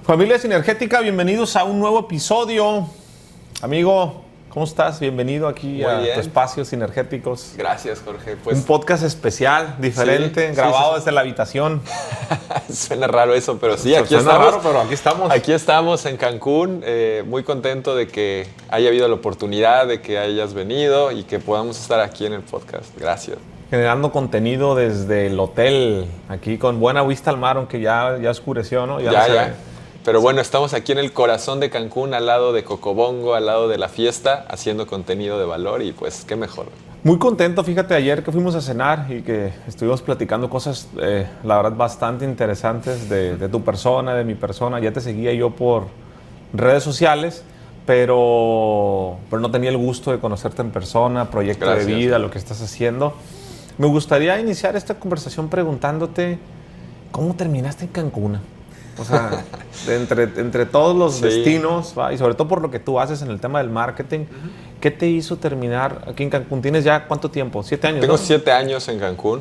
Familia Sinergética, bienvenidos a un nuevo episodio. Amigo, ¿cómo estás? Bienvenido aquí a tu espacio Sinergéticos. Gracias, Jorge. Pues, un podcast especial, diferente, grabado desde la habitación. Suena raro eso, pero sí, aquí Suena estamos. Raro, pero aquí estamos. Aquí estamos en Cancún, muy contento de que haya habido la oportunidad, de que hayas venido y que podamos estar aquí en el podcast. Gracias. Generando contenido desde el hotel, aquí con buena vista al mar, aunque ya oscureció, ¿no? Ya. Pero bueno, estamos aquí en el corazón de Cancún, al lado de Cocobongo, al lado de la fiesta, haciendo contenido de valor y pues qué mejor. Muy contento, fíjate, ayer que fuimos a cenar y que estuvimos platicando cosas, la verdad, bastante interesantes de tu persona, de mi persona. Ya te seguía yo por redes sociales, pero no tenía el gusto de conocerte en persona, proyecto de vida, lo que estás haciendo. Me gustaría iniciar esta conversación preguntándote, ¿cómo terminaste en Cancún? O sea, entre todos los destinos, ¿va? Y sobre todo por lo que tú haces en el tema del marketing, ¿qué te hizo terminar aquí en Cancún? ¿Tienes ya cuánto tiempo? 7 años, Tengo ¿no? 7 años en Cancún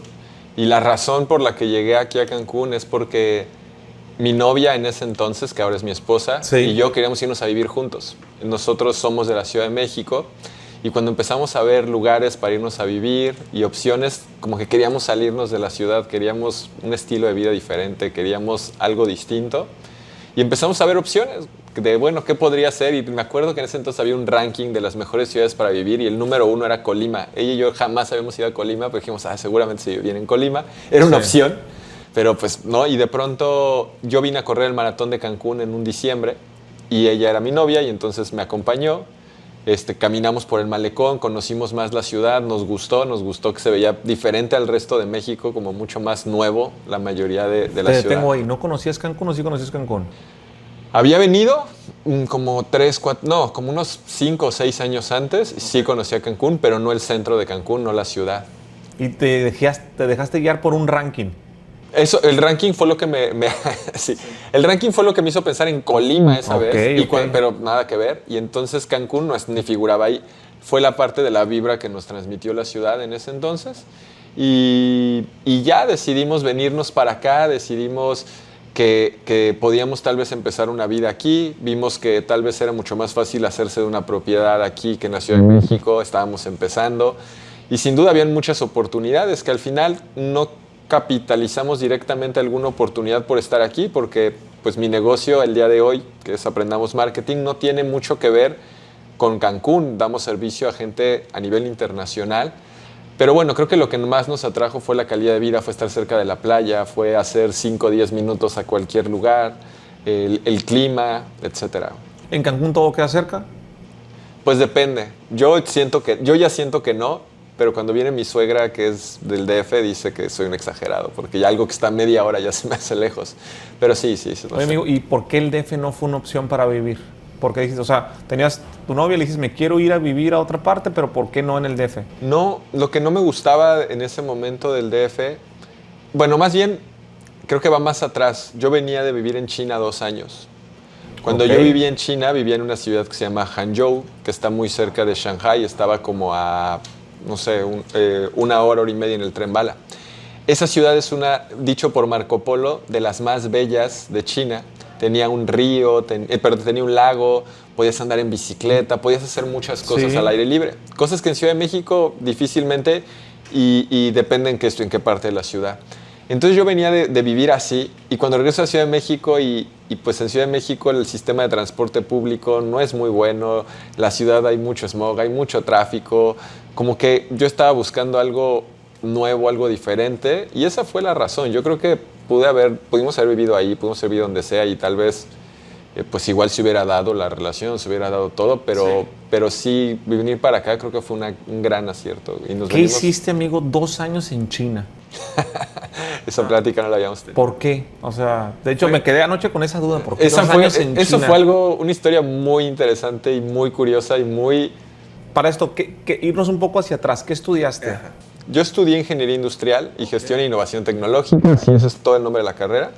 y la razón por la que llegué aquí a Cancún es porque mi novia en ese entonces, que ahora es mi esposa, y yo queríamos irnos a vivir juntos. Nosotros somos de la Ciudad de México y cuando empezamos a ver lugares para irnos a vivir y opciones, como que queríamos salirnos de la ciudad, queríamos un estilo de vida diferente, queríamos algo distinto. Y empezamos a ver opciones de, bueno, ¿qué podría ser? Y me acuerdo que en ese entonces había un ranking de las mejores ciudades para vivir y el número 1 era Colima. Ella y yo jamás habíamos ido a Colima, pero dijimos, seguramente se vive bien en Colima. Era una opción, pero pues no. Y de pronto yo vine a correr el maratón de Cancún en un diciembre y ella era mi novia y entonces me acompañó. Caminamos por el malecón, conocimos más la ciudad, nos gustó que se veía diferente al resto de México, como mucho más nuevo la mayoría de la ciudad. Te detengo ahí, ¿no conocías Cancún o sí conocías Cancún? Había venido como unos 5 o 6 años antes, sí conocía Cancún, pero no el centro de Cancún, no la ciudad. ¿Y te dejaste guiar por un ranking? Eso, el ranking fue lo que el ranking fue lo que me hizo pensar en Colima esa vez, pero nada que ver. Y entonces Cancún ni figuraba ahí. Fue la parte de la vibra que nos transmitió la ciudad en ese entonces. Y ya decidimos venirnos para acá, decidimos que podíamos tal vez empezar una vida aquí. Vimos que tal vez era mucho más fácil hacerse de una propiedad aquí que en la Ciudad de México. Estábamos empezando. Y sin duda habían muchas oportunidades que al final no capitalizamos directamente alguna oportunidad por estar aquí, porque pues mi negocio el día de hoy, que es Aprendamos Marketing, no tiene mucho que ver con Cancún. Damos servicio a gente a nivel internacional, pero bueno, creo que lo que más nos atrajo fue la calidad de vida, fue estar cerca de la playa, fue hacer 5 o 10 minutos a cualquier lugar, el clima, etcétera. ¿En Cancún todo queda cerca? Pues depende. Yo ya siento que no. Pero cuando viene mi suegra, que es del DF, dice que soy un exagerado, porque ya algo que está a media hora ya se me hace lejos. Pero sí. Oye, amigo, ¿y por qué el DF no fue una opción para vivir? Porque dijiste, o sea, tenías tu novia y le dijiste, me quiero ir a vivir a otra parte, pero ¿por qué no en el DF? No, lo que no me gustaba en ese momento del DF, bueno, más bien, creo que va más atrás. Yo venía de vivir en China 2 años. Cuando yo vivía en China, vivía en una ciudad que se llama Hangzhou, que está muy cerca de Shanghai, estaba como a no sé, 1 hora y media en el tren bala. Esa ciudad es dicho por Marco Polo, de las más bellas de China. Tenía un río, tenía un lago, podías andar en bicicleta, podías hacer muchas cosas al aire libre. Cosas que en Ciudad de México difícilmente y depende en qué parte de la ciudad. Entonces yo venía de vivir así y cuando regreso a Ciudad de México y pues en Ciudad de México el sistema de transporte público no es muy bueno, la ciudad hay mucho smog, hay mucho tráfico, como que yo estaba buscando algo nuevo, algo diferente y esa fue la razón. Yo creo que pudimos haber vivido ahí, pudimos haber vivido donde sea y tal vez pues igual se hubiera dado la relación, se hubiera dado todo, pero sí venir para acá creo que fue un gran acierto. ¿Qué hiciste, amigo, 2 años en China? Esa plática no la habíamos tenido. ¿Por qué? O sea, de hecho me quedé anoche con esa duda. ¿Por qué 2 años en China? Eso fue una historia muy interesante y muy curiosa y muy... Para esto, irnos un poco hacia atrás, ¿qué estudiaste? Yo estudié Ingeniería Industrial y Gestión e Innovación Tecnológica, sí, ese es todo el nombre de la carrera.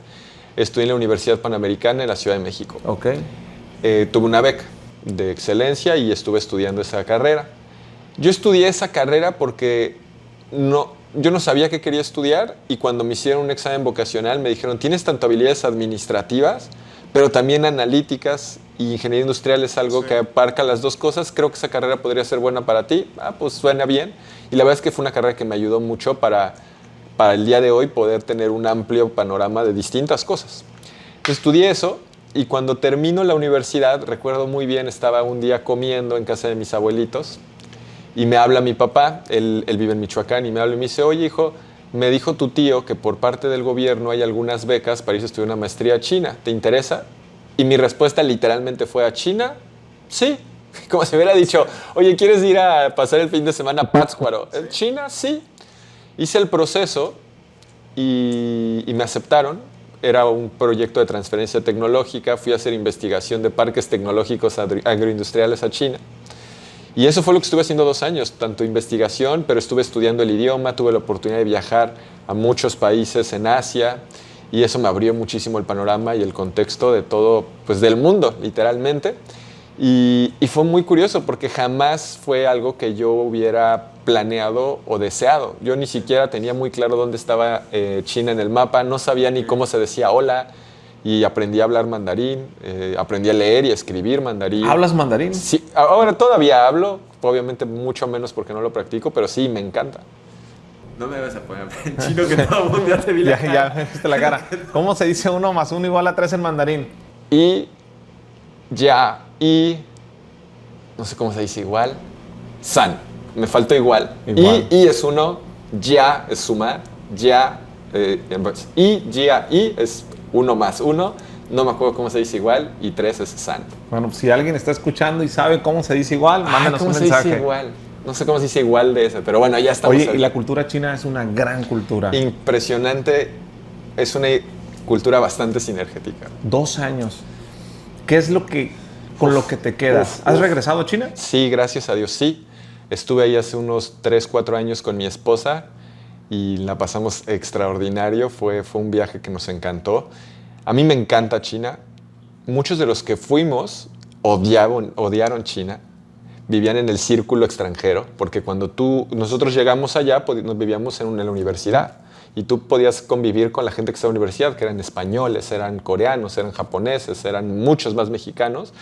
Estudié en la Universidad Panamericana en la Ciudad de México. Tuve una beca de excelencia y estuve estudiando esa carrera. Yo estudié esa carrera porque yo no sabía qué quería estudiar y cuando me hicieron un examen vocacional me dijeron, tienes tanto habilidades administrativas, pero también analíticas y ingeniería industrial es algo que abarca las dos cosas. Creo que esa carrera podría ser buena para ti. Pues suena bien. Y la verdad es que fue una carrera que me ayudó mucho para el día de hoy poder tener un amplio panorama de distintas cosas. Entonces estudié eso y cuando termino la universidad, recuerdo muy bien, estaba un día comiendo en casa de mis abuelitos y me habla mi papá, él vive en Michoacán, y me habla y me dice, oye hijo, me dijo tu tío que por parte del gobierno hay algunas becas para irse a estudiar una maestría a China. ¿Te interesa? Y mi respuesta literalmente fue, ¿a China? Sí. Como si hubiera dicho, oye, ¿quieres ir a pasar el fin de semana a Pátzcuaro? ¿China? Sí. Hice el proceso y me aceptaron. Era un proyecto de transferencia tecnológica. Fui a hacer investigación de parques tecnológicos agroindustriales a China. Y eso fue lo que estuve haciendo 2 años, tanto investigación, pero estuve estudiando el idioma, tuve la oportunidad de viajar a muchos países en Asia y eso me abrió muchísimo el panorama y el contexto de todo, pues del mundo, literalmente. Y fue muy curioso porque jamás fue algo que yo hubiera planeado o deseado. Yo ni siquiera tenía muy claro dónde estaba China en el mapa, no sabía ni cómo se decía hola. Y aprendí a hablar mandarín, aprendí a leer y a escribir mandarín. ¿Hablas mandarín? Sí, ahora todavía hablo, obviamente mucho menos porque no lo practico, pero sí, me encanta. No me vas a poner en chino que todo el mundo ya te vi la cara. Ya me viste la cara. ¿Cómo se dice 1 más 1 igual a 3 en mandarín? Y, ya, y, no sé cómo se dice igual, san, me faltó igual. Y es 1, ya es sumar, ya, y, ya, y es 1 más 1, no me acuerdo cómo se dice igual, y 3 es san. Bueno, si alguien está escuchando y sabe cómo se dice igual, mándanos un mensaje. ¿Cómo se dice igual? No sé cómo se dice igual de ese, pero bueno, ya estamos. Oye, y la cultura china es una gran cultura. Impresionante, es una cultura bastante sinergética. 2 años. ¿Qué es con lo que te quedas? ¿Has regresado a China? Sí, gracias a Dios, sí. Estuve ahí hace unos 3, 4 años con mi esposa y la pasamos extraordinario. Fue un viaje que nos encantó. A mí me encanta China. Muchos de los que fuimos odiaron China. Vivían en el círculo extranjero, porque cuando nosotros llegamos allá, nos vivíamos en la universidad y tú podías convivir con la gente que estaba en la universidad, que eran españoles, eran coreanos, eran japoneses, eran muchos más mexicanos.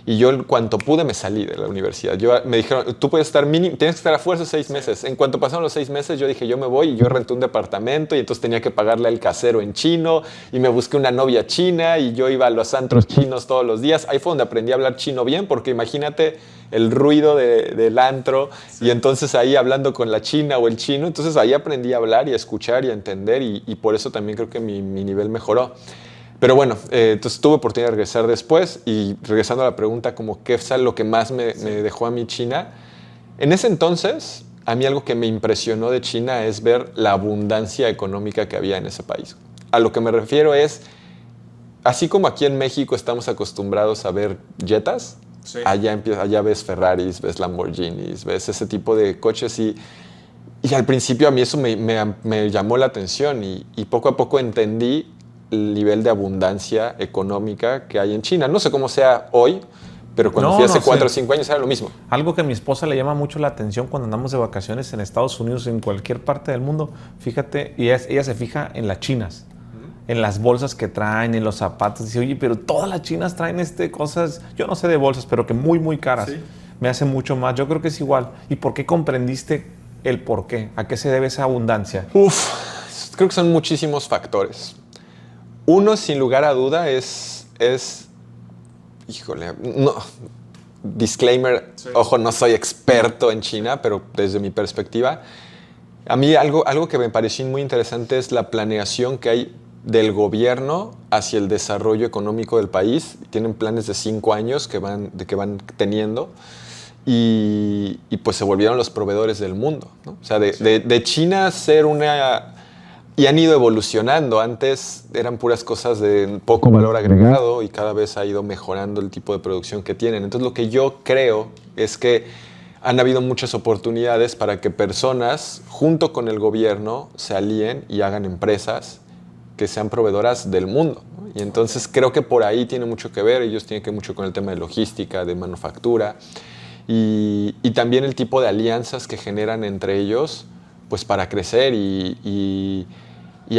Y yo, en cuanto pude, me salí de la universidad. Me dijeron, tú puedes estar tienes que estar a fuerza 6 meses. En cuanto pasaron los 6 meses, yo dije, yo me voy, y yo renté un departamento y entonces tenía que pagarle al casero en chino y me busqué una novia china y yo iba a los antros chinos todos los días. Ahí fue donde aprendí a hablar chino bien, porque imagínate el ruido del antro y entonces ahí hablando con la china o el chino, entonces ahí aprendí a hablar y a escuchar y a entender y por eso también creo que mi nivel mejoró. Pero bueno, entonces tuve oportunidad de regresar después y regresando a la pregunta como qué es lo que más me dejó a mí China. En ese entonces, a mí algo que me impresionó de China es ver la abundancia económica que había en ese país. A lo que me refiero es, así como aquí en México estamos acostumbrados a ver jetas, sí. Allá ves Ferraris, ves Lamborghinis, ves ese tipo de coches y al principio a mí eso me llamó la atención y poco a poco entendí el nivel de abundancia económica que hay en China. No sé cómo sea hoy, pero cuando fui hace 4 o 5 años era lo mismo. Algo que a mi esposa le llama mucho la atención cuando andamos de vacaciones en Estados Unidos, en cualquier parte del mundo, fíjate, y ella se fija en las chinas, en las bolsas que traen, en los zapatos. Dice, oye, pero todas las chinas traen cosas, yo no sé de bolsas, pero que muy, muy caras. ¿Sí? Me hace mucho más. Yo creo que es igual. ¿Y por qué comprendiste el por qué? ¿A qué se debe esa abundancia? Creo que son muchísimos factores. Uno, sin lugar a duda, es híjole, no, disclaimer, sí. Ojo, no soy experto en China, pero desde mi perspectiva, a mí algo que me pareció muy interesante es la planeación que hay del gobierno hacia el desarrollo económico del país. Tienen planes de 5 años que van teniendo y pues se volvieron los proveedores del mundo, ¿no? O sea, de China ser una... Y han ido evolucionando. Antes eran puras cosas de poco valor agregado y cada vez ha ido mejorando el tipo de producción que tienen. Entonces lo que yo creo es que han habido muchas oportunidades para que personas, junto con el gobierno, se alíen y hagan empresas que sean proveedoras del mundo, ¿no? Y entonces creo que por ahí tiene mucho que ver. Ellos tienen que ver mucho con el tema de logística, de manufactura y también el tipo de alianzas que generan entre ellos pues para crecer y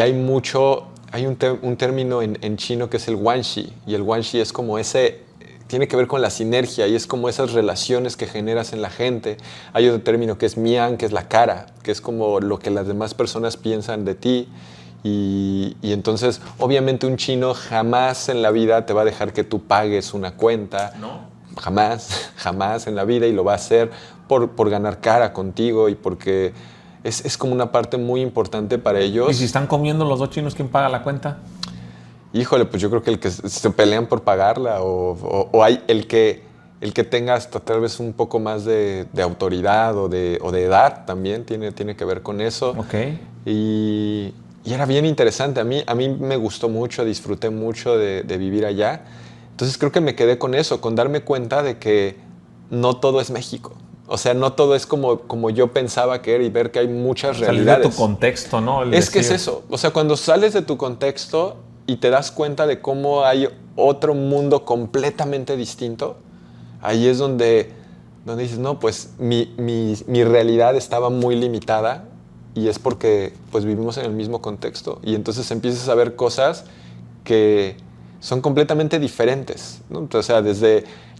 hay mucho un término en chino que es el guanxi, y el guanxi es como tiene que ver con la sinergia y es como esas relaciones que generas en la gente. Hay otro término que es mian, que es la cara, que es como lo que las demás personas piensan de ti. Y entonces, obviamente un chino jamás en la vida te va a dejar que tú pagues una cuenta. ¿No? Jamás en la vida, y lo va a hacer por ganar cara contigo y porque es como una parte muy importante para ellos. ¿Y si están comiendo los dos chinos, quién paga la cuenta? Híjole, pues yo creo que el que se pelean por pagarla o hay el que tenga hasta tal vez un poco más de autoridad o de edad también tiene que ver con eso. Ok. Y era bien interesante. A mí me gustó mucho, disfruté mucho de vivir allá. Entonces creo que me quedé con eso, con darme cuenta de que no todo es México. O sea, no todo es como yo pensaba que era y ver que hay muchas realidades. Salir de tu contexto, ¿no? Que es eso. O sea, cuando sales de tu contexto y te das cuenta de cómo hay otro mundo completamente distinto, ahí es donde dices, no, pues mi realidad estaba muy limitada y es porque pues vivimos en el mismo contexto. Y entonces empiezas a ver cosas que son completamente diferentes, ¿no? O sea,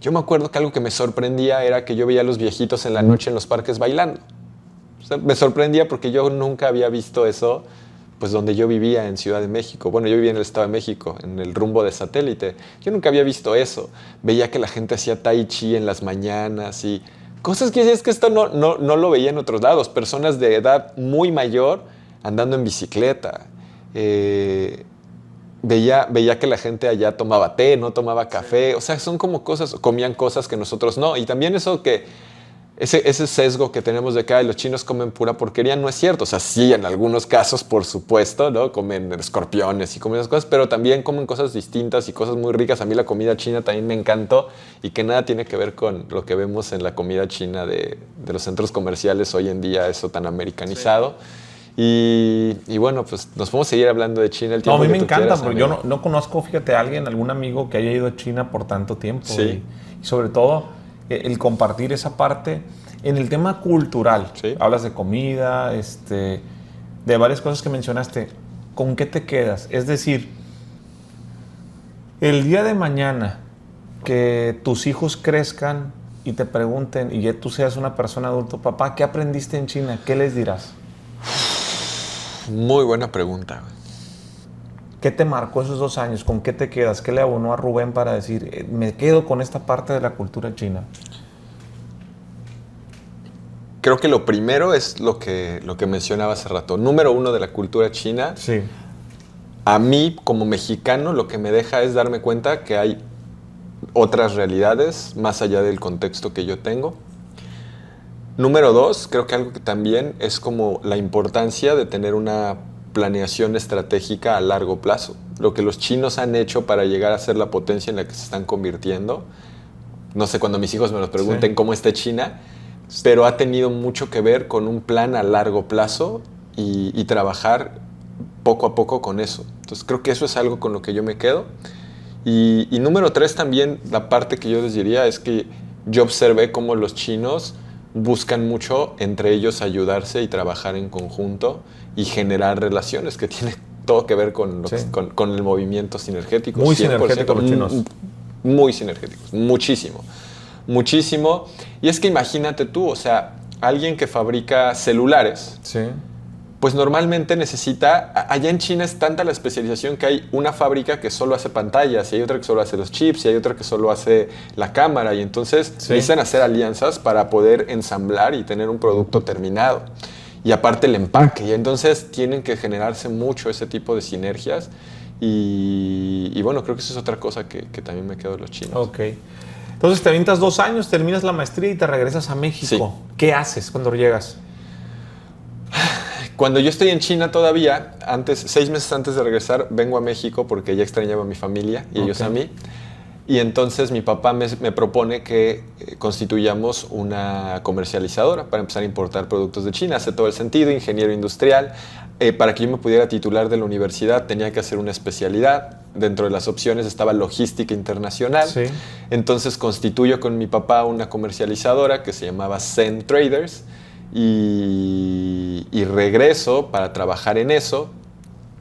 yo me acuerdo que algo que me sorprendía era que yo veía a los viejitos en la noche en los parques bailando. O sea, me sorprendía porque yo nunca había visto eso, pues donde yo vivía en Ciudad de México. Bueno, yo vivía en el Estado de México, en el rumbo de Satélite. Yo nunca había visto eso. Veía que la gente hacía tai chi en las mañanas y cosas que es que esto no lo veía en otros lados. Personas de edad muy mayor andando en bicicleta. Veía que la gente allá tomaba té, no tomaba café. O sea, son como comían cosas que nosotros no. Y también ese sesgo que tenemos de que los chinos comen pura porquería no es cierto. O sea, sí, en algunos casos, por supuesto, ¿no? Comen escorpiones y comen esas cosas, pero también comen cosas distintas y cosas muy ricas. A mí la comida china también me encantó y que nada tiene que ver con lo que vemos en la comida china de los centros comerciales hoy en día, eso tan americanizado. Sí. Y bueno, pues nos podemos seguir hablando de China el tiempo que tú quieras. A mí me encanta, porque yo no conozco, fíjate, a algún amigo que haya ido a China por tanto tiempo. Sí. Y sobre todo, el compartir esa parte en el tema cultural. Sí. Hablas de comida, de varias cosas que mencionaste. ¿Con qué te quedas? Es decir, el día de mañana que tus hijos crezcan y te pregunten y ya tú seas una persona adulta, papá, ¿qué aprendiste en China? ¿Qué les dirás? Muy buena pregunta. ¿Qué te marcó esos 2 años? ¿Con qué te quedas? ¿Qué le abonó a Rubén para decir, me quedo con esta parte de la cultura china? Creo que lo primero es lo que mencionaba hace rato. Número 1 de la cultura china. Sí. A mí, como mexicano, lo que me deja es darme cuenta que hay otras realidades más allá del contexto que yo tengo. Número 2, creo que algo que también es como la importancia de tener una planeación estratégica a largo plazo. Lo que los chinos han hecho para llegar a ser la potencia en la que se están convirtiendo. No sé, cuando mis hijos me lo pregunten cómo está China, pero ha tenido mucho que ver con un plan a largo plazo y trabajar poco a poco con eso. Entonces creo que eso es algo con lo que yo me quedo. Y número 3 también, la parte que yo les diría es que yo observé cómo los chinos buscan mucho entre ellos ayudarse y trabajar en conjunto y generar relaciones que tienen todo que ver con el movimiento sinergético. Muy sinergéticos los chinos. Muy sinergéticos, muchísimo. Y es que imagínate tú, o sea, alguien que fabrica celulares, pues normalmente necesita, allá en China es tanta la especialización que hay una fábrica que solo hace pantallas, y hay otra que solo hace los chips, y hay otra que solo hace la cámara, y entonces necesitan hacer alianzas para poder ensamblar y tener un producto terminado. Y aparte el empaque, y entonces tienen que generarse mucho ese tipo de sinergias, y bueno, creo que eso es otra cosa que también me quedo de los chinos. Ok. Entonces te avientas 2 años, terminas la maestría y te regresas a México. Sí. ¿Qué haces cuando llegas? Cuando yo estoy en China todavía, 6 meses antes de regresar, vengo a México porque ya extrañaba a mi familia y ellos a mí. Y entonces mi papá me propone que constituyamos una comercializadora para empezar a importar productos de China. Hace todo el sentido, ingeniero industrial. Para que yo me pudiera titular de la universidad tenía que hacer una especialidad. Dentro de las opciones estaba logística internacional. Sí. Entonces constituyo con mi papá una comercializadora que se llamaba Zen Traders y regreso para trabajar en eso.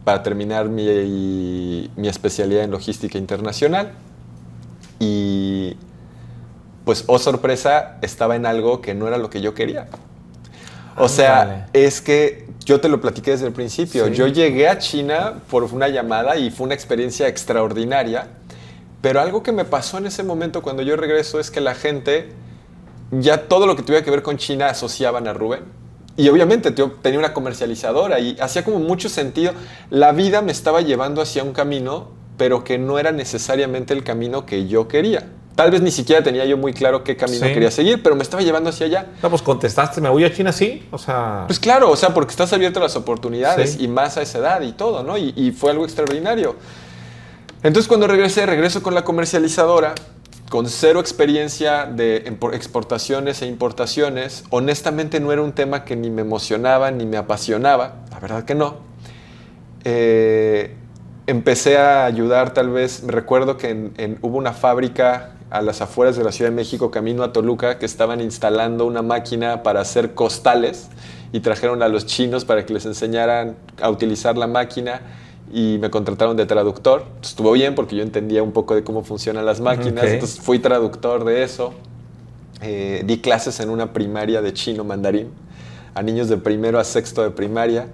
para terminar mi especialidad en logística internacional. Y pues, oh sorpresa, estaba en algo que no era lo que yo quería. O sea, es que yo te lo platiqué desde el principio. Sí. Yo llegué a China por una llamada y fue una experiencia extraordinaria. Pero algo que me pasó en ese momento cuando yo regreso es que la gente, ya todo lo que tuviera que ver con China asociaban a Rubén. Y obviamente tenía una comercializadora y hacía como mucho sentido. La vida me estaba llevando hacia un camino, pero que no era necesariamente el camino que yo quería. Tal vez ni siquiera tenía yo muy claro qué camino quería seguir, pero me estaba llevando hacia allá. No, pues contestaste, ¿me voy a China? Sí, o sea... Pues claro, o sea, porque estás abierto a las oportunidades y más a esa edad y todo, ¿no? Y fue algo extraordinario. Entonces, cuando regreso con la comercializadora, con cero experiencia de exportaciones e importaciones. Honestamente, no era un tema que ni me emocionaba ni me apasionaba. La verdad que no. Empecé a ayudar, tal vez. Me recuerdo que hubo una fábrica a las afueras de la Ciudad de México, camino a Toluca, que estaban instalando una máquina para hacer costales y trajeron a los chinos para que les enseñaran a utilizar la máquina y me contrataron de traductor. Estuvo bien porque yo entendía un poco de cómo funcionan las máquinas, entonces fui traductor de eso. Di clases en una primaria de chino mandarín a niños de primero a sexto de primaria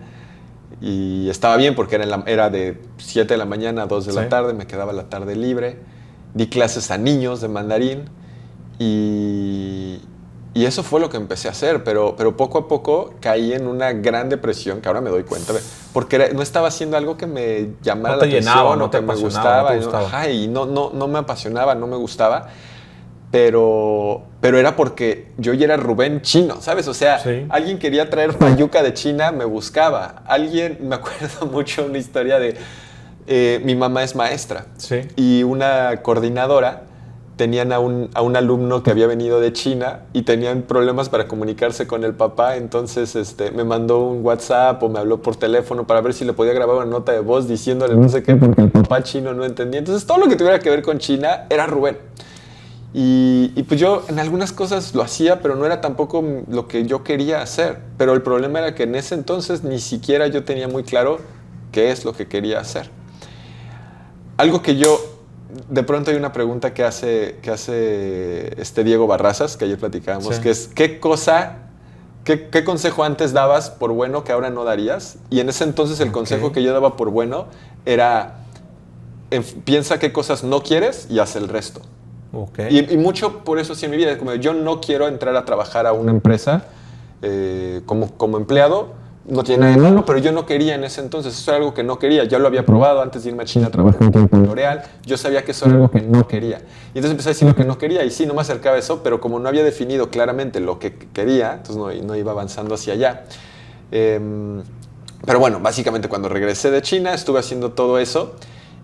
y estaba bien porque era de 7 de la mañana a 2 de la tarde, me quedaba la tarde libre. Di clases a niños de mandarín y eso fue lo que empecé a hacer, pero poco a poco caí en una gran depresión, que ahora me doy cuenta, porque no estaba haciendo algo que me llamara la atención, no que me gustaba. Y no me apasionaba, no me gustaba, pero era porque yo ya era Rubén chino, ¿sabes? O sea, alguien quería traer fayuca de China, me buscaba. Me acuerdo mucho una historia de... mi mamá es maestra y una coordinadora tenían a un alumno que había venido de China y tenían problemas para comunicarse con el papá, entonces me mandó un WhatsApp o me habló por teléfono para ver si le podía grabar una nota de voz diciéndole no sé qué porque el papá chino no entendía. Entonces todo lo que tuviera que ver con China era Rubén. Y pues yo en algunas cosas lo hacía, pero no era tampoco lo que yo quería hacer. Pero el problema era que en ese entonces ni siquiera yo tenía muy claro qué es lo que quería hacer. Algo que de pronto hay una pregunta que hace Diego Barrazas, que ayer platicábamos, que es ¿qué consejo antes dabas por bueno que ahora no darías? Y en ese entonces el consejo que yo daba por bueno era piensa qué cosas no quieres y haz el resto. Y mucho por eso sí en mi vida, como yo no quiero entrar a trabajar a una empresa como empleado. No tiene nada de malo, pero yo no quería en ese entonces. Eso era algo que no quería. Ya lo había probado antes de irme a China a trabajar un tiempo en L'Oreal. Yo sabía que eso era algo que no quería. Y entonces empecé a decir lo que no quería y sí, no me acercaba a eso, pero como no había definido claramente lo que quería, entonces no iba avanzando hacia allá. Pero bueno, básicamente cuando regresé de China estuve haciendo todo eso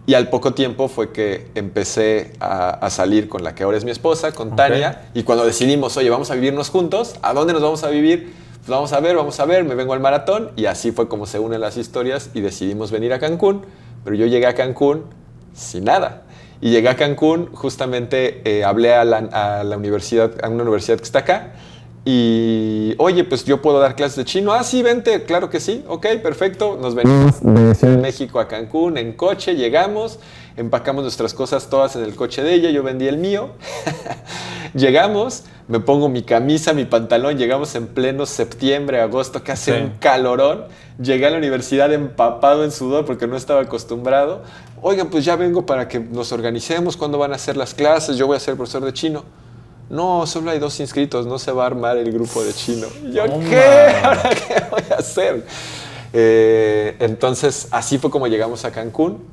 y al poco tiempo fue que empecé a salir con la que ahora es mi esposa, con Tania, y cuando decidimos, oye, vamos a vivirnos juntos, ¿a dónde nos vamos a vivir? Pues vamos a ver, me vengo al maratón y así fue como se unen las historias y decidimos venir a Cancún, pero yo llegué a Cancún sin nada. Y llegué a Cancún, justamente hablé a la universidad, a una universidad que está acá y, oye, pues yo puedo dar clases de chino. Ah, sí, vente, claro que sí, ok, perfecto. Nos venimos de Ciudad de México a Cancún en coche, llegamos, empacamos nuestras cosas todas en el coche de ella, yo vendí el mío. Llegamos, me pongo mi camisa, mi pantalón, llegamos en pleno septiembre, agosto, que hace un calorón. Llegué a la universidad empapado en sudor porque no estaba acostumbrado. Oigan, pues ya vengo para que nos organicemos, ¿cuándo van a hacer las clases? Yo voy a ser profesor de chino. No, solo hay 2 inscritos, no se va a armar el grupo de chino. Y yo, ¿qué? ¿Ahora qué voy a hacer? Entonces, así fue como llegamos a Cancún,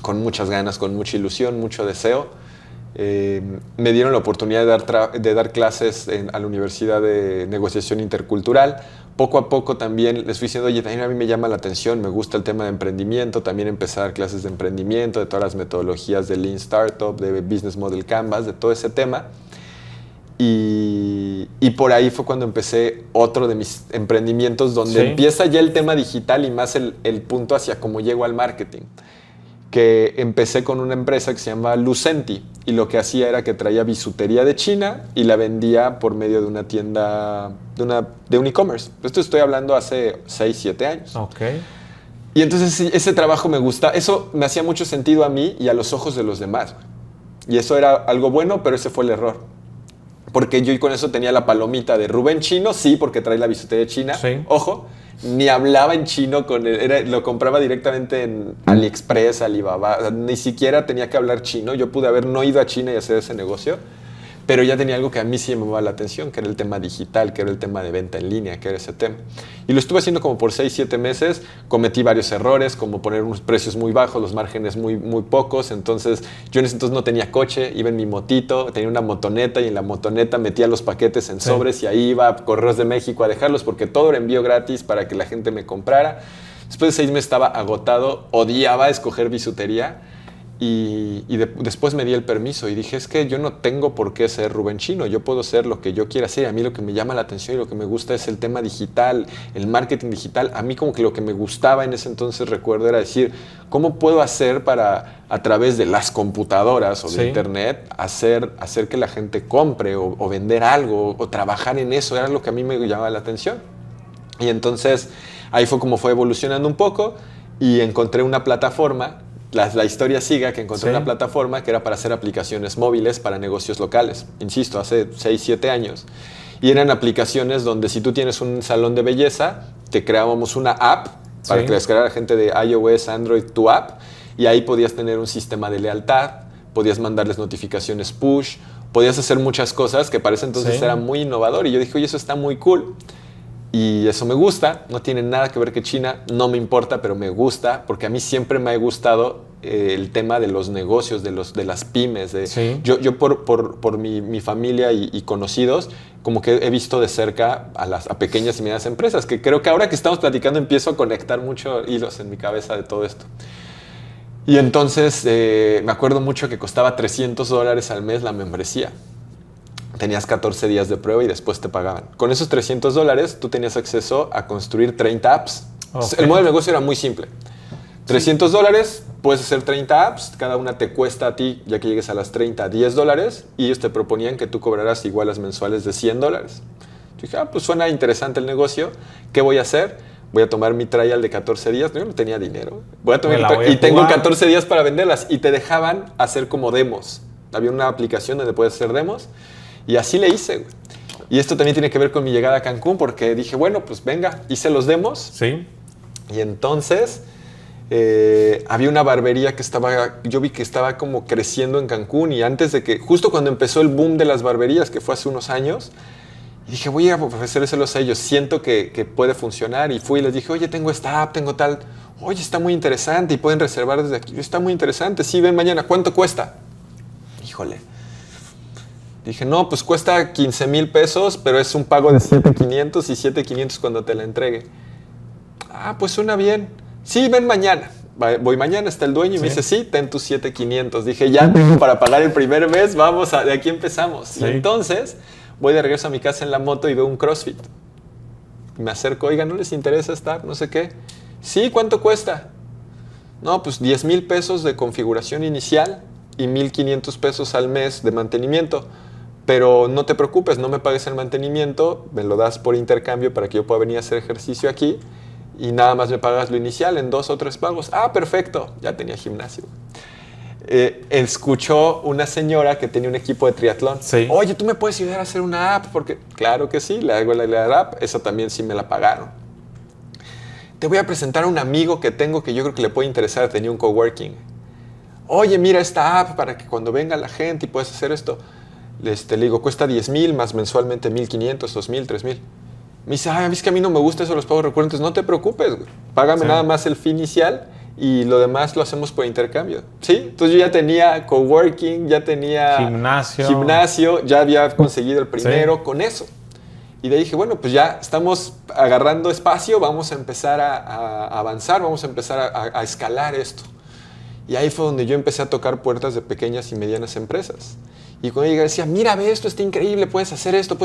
con muchas ganas, con mucha ilusión, mucho deseo. Me dieron la oportunidad de dar clases a la Universidad de Negociación Intercultural. Poco a poco también les fui diciendo, oye, también a mí me llama la atención, me gusta el tema de emprendimiento, también empecé a dar clases de emprendimiento, de todas las metodologías de Lean Startup, de Business Model Canvas, de todo ese tema. Y por ahí fue cuando empecé otro de mis emprendimientos donde empieza ya el tema digital y más el punto hacia cómo llego al marketing. Que empecé con una empresa que se llama Lucenti y lo que hacía era que traía bisutería de China y la vendía por medio de una tienda, de un e-commerce. Esto estoy hablando hace 6, 7 años. Y entonces ese trabajo me gusta, eso me hacía mucho sentido a mí y a los ojos de los demás. Y eso era algo bueno, pero ese fue el error. Porque yo con eso tenía la palomita de Rubén Chino, sí, porque trae la bisutería china. Sí. Ojo, ni hablaba en chino, lo compraba directamente en AliExpress, Alibaba. O sea, ni siquiera tenía que hablar chino. Yo pude haber no ido a China y hacer ese negocio. Pero ya tenía algo que a mí sí me llamaba la atención, que era el tema digital, que era el tema de venta en línea, que era ese tema. Y lo estuve haciendo como por 6, 7 meses. Cometí varios errores, como poner unos precios muy bajos, los márgenes muy, muy pocos. Entonces, yo en ese entonces no tenía coche, iba en mi motito, tenía una motoneta y en la motoneta metía los paquetes en sobres y ahí iba a Correos de México a dejarlos porque todo era envío gratis para que la gente me comprara. Después de 6 meses estaba agotado, odiaba escoger bisutería. Después me di el permiso y dije, es que yo no tengo por qué ser Rubén Chino, yo puedo ser lo que yo quiera ser. A mí lo que me llama la atención y lo que me gusta es el tema digital, el marketing digital. A mí como que lo que me gustaba en ese entonces, recuerdo, era decir, ¿cómo puedo hacer para, a través de las computadoras o de internet, hacer que la gente compre o vender algo o trabajar en eso? Era lo que a mí me llamaba la atención. Y entonces ahí fue como fue evolucionando un poco y encontré una plataforma. La historia siga que encontré una plataforma que era para hacer aplicaciones móviles para negocios locales. Insisto, hace 6, 7 años. Y eran aplicaciones donde si tú tienes un salón de belleza, te creábamos una app para que descargara gente de iOS, Android, tu app. Y ahí podías tener un sistema de lealtad, podías mandarles notificaciones push, podías hacer muchas cosas que para ese entonces era muy innovador. Y yo dije, oye, eso está muy cool. Y eso me gusta, no tiene nada que ver que China, no me importa, pero me gusta, porque a mí siempre me ha gustado el tema de los negocios, de las pymes. Yo por mi familia y conocidos, como que he visto de cerca a pequeñas y medianas empresas, que creo que ahora que estamos platicando empiezo a conectar muchos hilos en mi cabeza de todo esto. Y entonces me acuerdo mucho que costaba $300 al mes la membresía. Tenías 14 días de prueba y después te pagaban. Con esos $300 tú tenías acceso a construir 30 apps. El modelo de negocio era muy simple. $300, puedes hacer 30 apps, cada una te cuesta a ti, ya que llegues a las 30, $10, y ellos te proponían que tú cobraras igual las mensuales de $100. Yo dije, pues suena interesante el negocio, ¿qué voy a hacer? Voy a tomar mi trial de 14 días, yo no tenía dinero, y tengo 14 días para venderlas, y te dejaban hacer como demos. Había una aplicación donde puedes hacer demos, y así le hice, güey. Y esto también tiene que ver con mi llegada a Cancún, porque dije, bueno, pues venga, hice los demos. Sí. Y entonces había una barbería que yo vi que estaba como creciendo en Cancún, y antes de que, justo cuando empezó el boom de las barberías, que fue hace unos años, y dije, voy a ofrecérselos a ellos, siento que puede funcionar. Y fui y les dije, oye, tengo esta app, tengo tal, oye, está muy interesante y pueden reservar desde aquí. Está muy interesante, sí, ven mañana, ¿cuánto cuesta? Híjole. Dije, no, pues cuesta $15,000, pero es un pago de $7,500 y $7,500 cuando te la entregue. Ah, pues suena bien. Sí, ven mañana. Voy mañana, está el dueño y me dice, sí, ten tus $7,500. Dije, ya tengo para pagar el primer mes, vamos, de aquí empezamos. Sí. Y entonces voy de regreso a mi casa en la moto y veo un CrossFit. Me acerco, oiga, ¿no les interesa estar? No sé qué. Sí, ¿cuánto cuesta? No, pues $10,000 de configuración inicial y $1,500 al mes de mantenimiento. Pero no te preocupes, no me pagues el mantenimiento, me lo das por intercambio para que yo pueda venir a hacer ejercicio aquí y nada más me pagas lo inicial en 2 o 3 pagos. Ah, perfecto, ya tenía gimnasio. Escuchó una señora que tenía un equipo de triatlón. Sí. Oye, ¿tú me puedes ayudar a hacer una app? Porque, claro que sí, le hago la app, esa también sí me la pagaron. Te voy a presentar a un amigo que tengo que yo creo que le puede interesar, tenía un coworking. Oye, mira esta app para que cuando venga la gente y puedas hacer esto. Le digo, cuesta $10,000 más mensualmente $1,500, $2,000, $3,000. Me dice, es que a mí no me gusta eso, los pagos recurrentes. No te preocupes, güey. Págame nada más el fee inicial y lo demás lo hacemos por intercambio. ¿Sí? Entonces yo ya tenía coworking, ya tenía gimnasio, ya había conseguido el primero con eso. Y de ahí dije, bueno, pues ya estamos agarrando espacio, vamos a empezar a avanzar, vamos a empezar a escalar esto. Y ahí fue donde yo empecé a tocar puertas de pequeñas y medianas empresas. Y cuando ella decía, mira, ve esto, está increíble, puedes hacer esto,